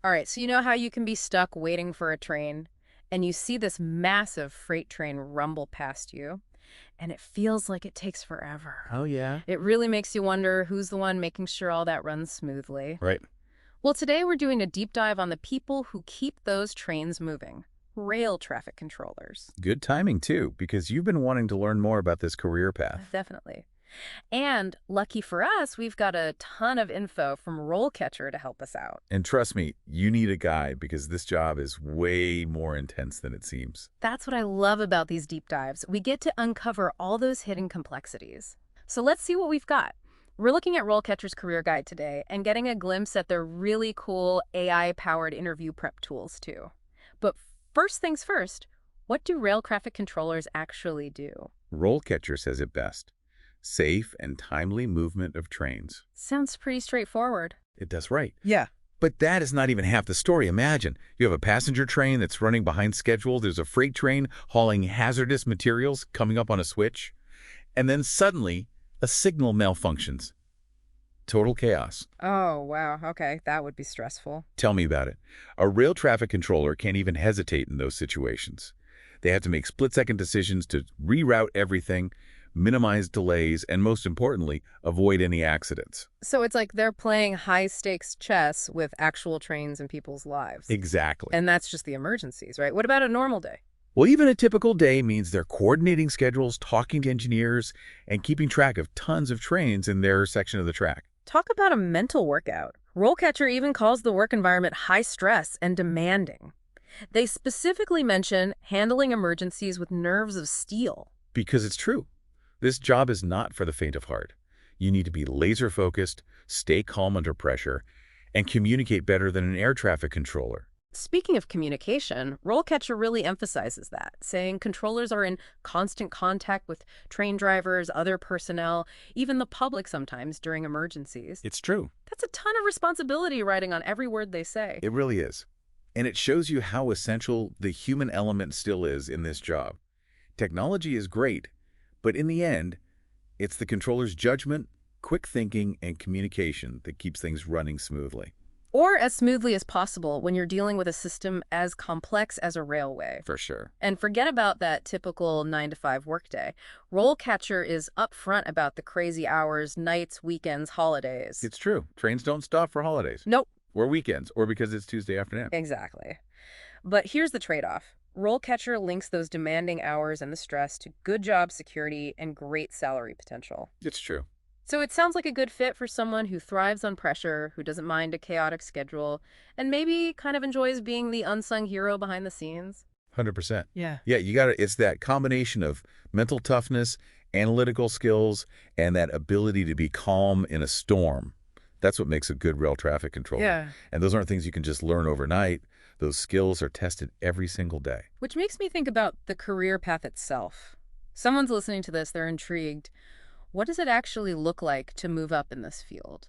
All right, so you know how you can be stuck waiting for a train and you see this massive freight train rumble past you and it feels like it takes forever. Oh, yeah. It really makes you wonder who's the one making sure all that runs smoothly. Right. Well, today we're doing a deep dive on the people who keep those trains moving, rail traffic controllers. Good timing, too, because you've been wanting to learn more about this career path. Definitely. And lucky for us, we've got a ton of info from RoleCatcher to help us out. And trust me, you need a guide because this job is way more intense than it seems. That's what I love about these deep dives. We get to uncover all those hidden complexities. So let's see what we've got. We're looking at RoleCatcher's career guide today and getting a glimpse at their really cool AI-powered interview prep tools, too. But first things first, what do rail traffic controllers actually do? RoleCatcher says it best. Safe and timely movement of trains. Sounds pretty straightforward. It does right. Yeah. But that is not even half the story. Imagine, you have a passenger train that's running behind schedule. There's a freight train hauling hazardous materials coming up on a switch. And then suddenly, a signal malfunctions. Total chaos. Oh, wow. Okay, that would be stressful. Tell me about it. A rail traffic controller can't even hesitate in those situations. They have to make split-second decisions to reroute everything, minimize delays, and most importantly, avoid any accidents. So it's like they're playing high-stakes chess with actual trains and people's lives. Exactly. And that's just the emergencies, right? What about a normal day? Well, even a typical day means they're coordinating schedules, talking to engineers, and keeping track of tons of trains in their section of the track. Talk about a mental workout. RoleCatcher even calls the work environment high stress and demanding. They specifically mention handling emergencies with nerves of steel. Because it's true. This job is not for the faint of heart. You need to be laser-focused, stay calm under pressure, and communicate better than an air traffic controller. Speaking of communication, RoleCatcher really emphasizes that, saying controllers are in constant contact with train drivers, other personnel, even the public sometimes during emergencies. It's true. That's a ton of responsibility riding on every word they say. It really is. And it shows you how essential the human element still is in this job. Technology is great, but in the end, it's the controller's judgment, quick thinking, and communication that keeps things running smoothly. Or as smoothly as possible when you're dealing with a system as complex as a railway. For sure. And forget about that typical 9-to-5 workday. RoleCatcher is upfront about the crazy hours, nights, weekends, holidays. It's true. Trains don't stop for holidays. Nope. Or weekends, or because it's Tuesday afternoon. Exactly. But here's the trade-off. RoleCatcher links those demanding hours and the stress to good job security and great salary potential. It's true. So it sounds like a good fit for someone who thrives on pressure, who doesn't mind a chaotic schedule, and maybe kind of enjoys being the unsung hero behind the scenes. 100%. Yeah. Yeah, it's that combination of mental toughness, analytical skills, and that ability to be calm in a storm. That's what makes a good rail traffic controller. Yeah. And those aren't things you can just learn overnight. Those skills are tested every single day. Which makes me think about the career path itself. Someone's listening to this, they're intrigued. What does it actually look like to move up in this field?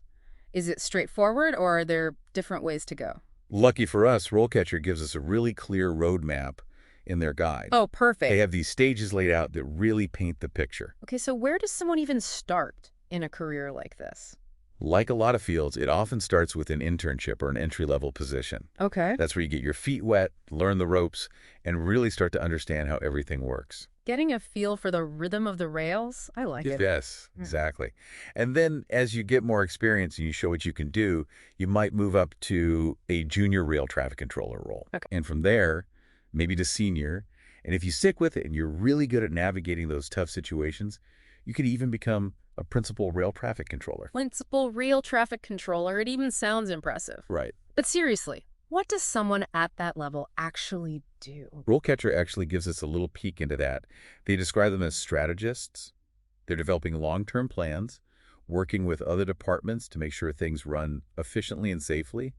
Is it straightforward, or are there different ways to go? Lucky for us, RoleCatcher gives us a really clear roadmap in their guide. Oh, perfect. They have these stages laid out that really paint the picture. Okay, so where does someone even start in a career like this? Like a lot of fields, it often starts with an internship or an entry-level position. Okay. That's where you get your feet wet, learn the ropes, and really start to understand how everything works. Getting a feel for the rhythm of the rails? I like it. Yes, exactly. And then as you get more experience and you show what you can do, you might move up to a junior rail traffic controller role. Okay. And from there, maybe to senior. And if you stick with it and you're really good at navigating those tough situations, you could even become a principal rail traffic controller. Principal rail traffic controller. It even sounds impressive. Right. But seriously, what does someone at that level actually do? RoleCatcher actually gives us a little peek into that. They describe them as strategists. They're developing long-term plans, working with other departments to make sure things run efficiently and safely.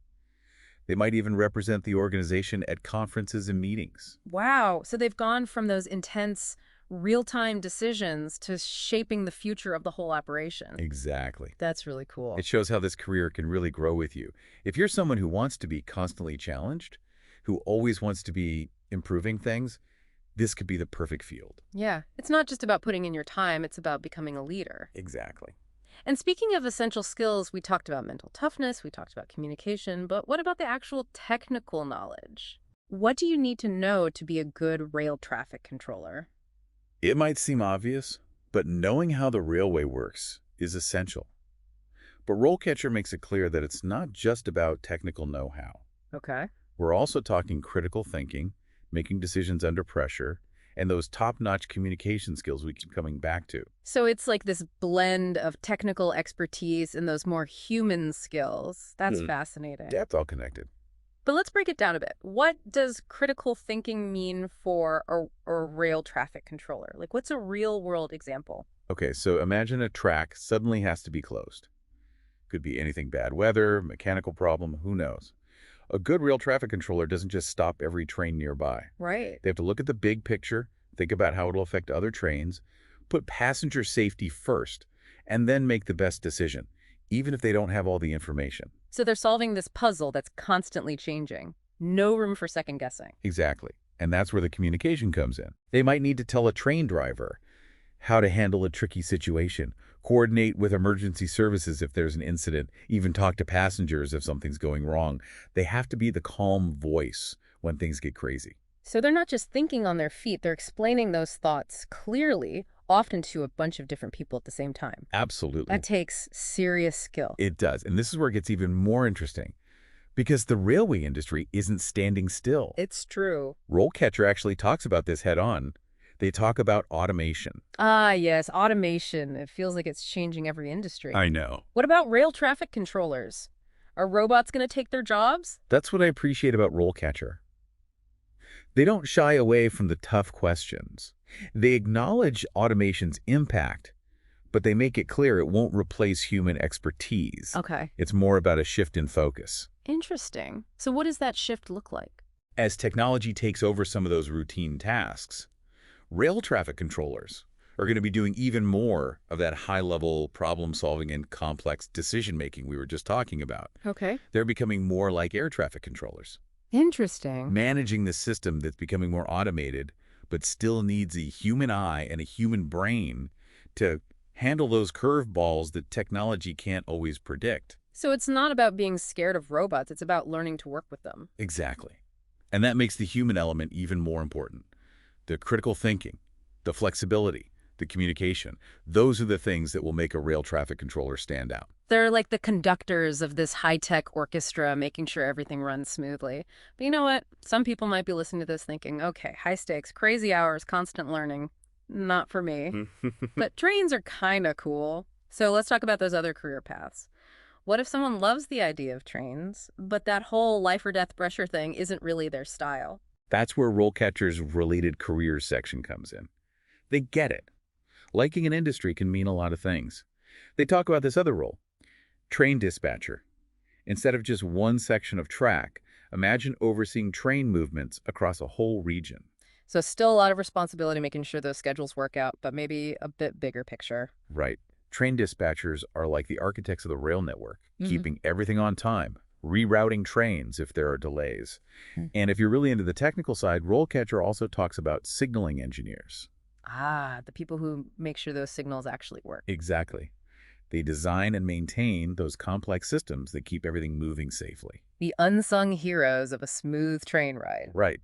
They might even represent the organization at conferences and meetings. Wow. So they've gone from those intense real-time decisions to shaping the future of the whole operation. Exactly. That's really cool. It shows how this career can really grow with you. If you're someone who wants to be constantly challenged, who always wants to be improving things, this could be the perfect field. Yeah. It's not just about putting in your time, it's about becoming a leader. Exactly. And speaking of essential skills, we talked about mental toughness, we talked about communication, but what about the actual technical knowledge? What do you need to know to be a good rail traffic controller? It might seem obvious, but knowing how the railway works is essential. But RoleCatcher makes it clear that it's not just about technical know-how. Okay. We're also talking critical thinking, making decisions under pressure, and those top-notch communication skills we keep coming back to. So it's like this blend of technical expertise and those more human skills. That's fascinating. That's all connected. But let's break it down a bit. What does critical thinking mean for a rail traffic controller? Like, what's a real-world example? Okay, so imagine a track suddenly has to be closed. Could be anything: bad weather, mechanical problem, who knows. A good rail traffic controller doesn't just stop every train nearby. Right. They have to look at the big picture, think about how it'll affect other trains, put passenger safety first, and then make the best decision, even if they don't have all the information. So they're solving this puzzle that's constantly changing. No room for second guessing. Exactly. And that's where the communication comes in. They might need to tell a train driver how to handle a tricky situation, coordinate with emergency services if there's an incident, even talk to passengers if something's going wrong. They have to be the calm voice when things get crazy. So they're not just thinking on their feet, they're explaining those thoughts clearly, often to a bunch of different people at the same time. Absolutely. That takes serious skill. It does. And this is where it gets even more interesting, because the railway industry isn't standing still. It's true. RoleCatcher actually talks about this head on. They talk about automation. Ah, yes, automation. It feels like it's changing every industry. I know. What about rail traffic controllers? Are robots going to take their jobs? That's what I appreciate about RoleCatcher. They don't shy away from the tough questions. They acknowledge automation's impact, but they make it clear it won't replace human expertise. Okay. It's more about a shift in focus. Interesting. So what does that shift look like? As technology takes over some of those routine tasks, rail traffic controllers are going to be doing even more of that high-level problem-solving and complex decision-making we were just talking about. Okay. They're becoming more like air traffic controllers, Interesting. managing the system that's becoming more automated, but still needs a human eye and a human brain to handle those curveballs that technology can't always predict. So it's not about being scared of robots, it's about learning to work with them. Exactly. And that makes the human element even more important. The critical thinking, the flexibility, the communication, those are the things that will make a rail traffic controller stand out. They're like the conductors of this high-tech orchestra, making sure everything runs smoothly. But you know what? Some people might be listening to this thinking, okay, high stakes, crazy hours, constant learning. Not for me. But trains are kind of cool. So let's talk about those other career paths. What if someone loves the idea of trains, but that whole life or death pressure thing isn't really their style? That's where RoleCatcher's related careers section comes in. They get it. Liking an industry can mean a lot of things. They talk about this other role, train dispatcher. Instead of just one section of track, imagine overseeing train movements across a whole region. So still a lot of responsibility making sure those schedules work out, but maybe a bit bigger picture. Right. Train dispatchers are like the architects of the rail network, keeping everything on time, rerouting trains if there are delays. And if you're really into the technical side, RoleCatcher also talks about signaling engineers. Ah, the people who make sure those signals actually work. Exactly. They design and maintain those complex systems that keep everything moving safely. The unsung heroes of a smooth train ride. Right.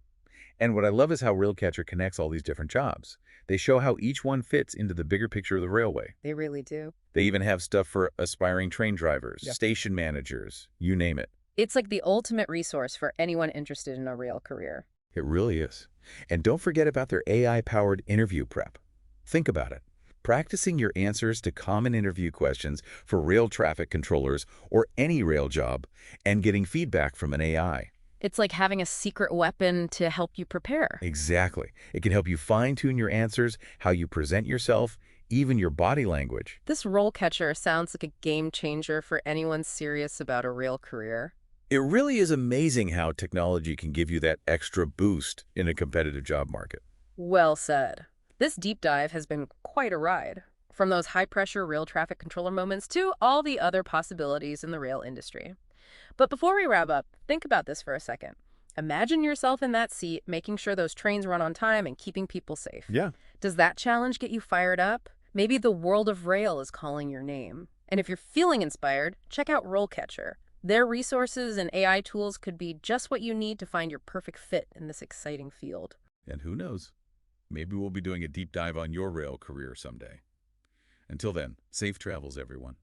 And what I love is how RoleCatcher connects all these different jobs. They show how each one fits into the bigger picture of the railway. They really do. They even have stuff for aspiring train drivers, station managers, you name it. It's like the ultimate resource for anyone interested in a rail career. It really is. And don't forget about their AI-powered interview prep. Think about it. Practicing your answers to common interview questions for rail traffic controllers or any rail job and getting feedback from an AI. It's like having a secret weapon to help you prepare. Exactly. It can help you fine-tune your answers, how you present yourself, even your body language. This RoleCatcher sounds like a game changer for anyone serious about a rail career. It really is amazing how technology can give you that extra boost in a competitive job market. Well said. This deep dive has been quite a ride, from those high-pressure rail traffic controller moments to all the other possibilities in the rail industry. But before we wrap up, think about this for a second. Imagine yourself in that seat, making sure those trains run on time and keeping people safe. Yeah. Does that challenge get you fired up? Maybe the world of rail is calling your name. And if you're feeling inspired, check out RoleCatcher. Their resources and AI tools could be just what you need to find your perfect fit in this exciting field. And who knows, maybe we'll be doing a deep dive on your rail career someday. Until then, safe travels, everyone.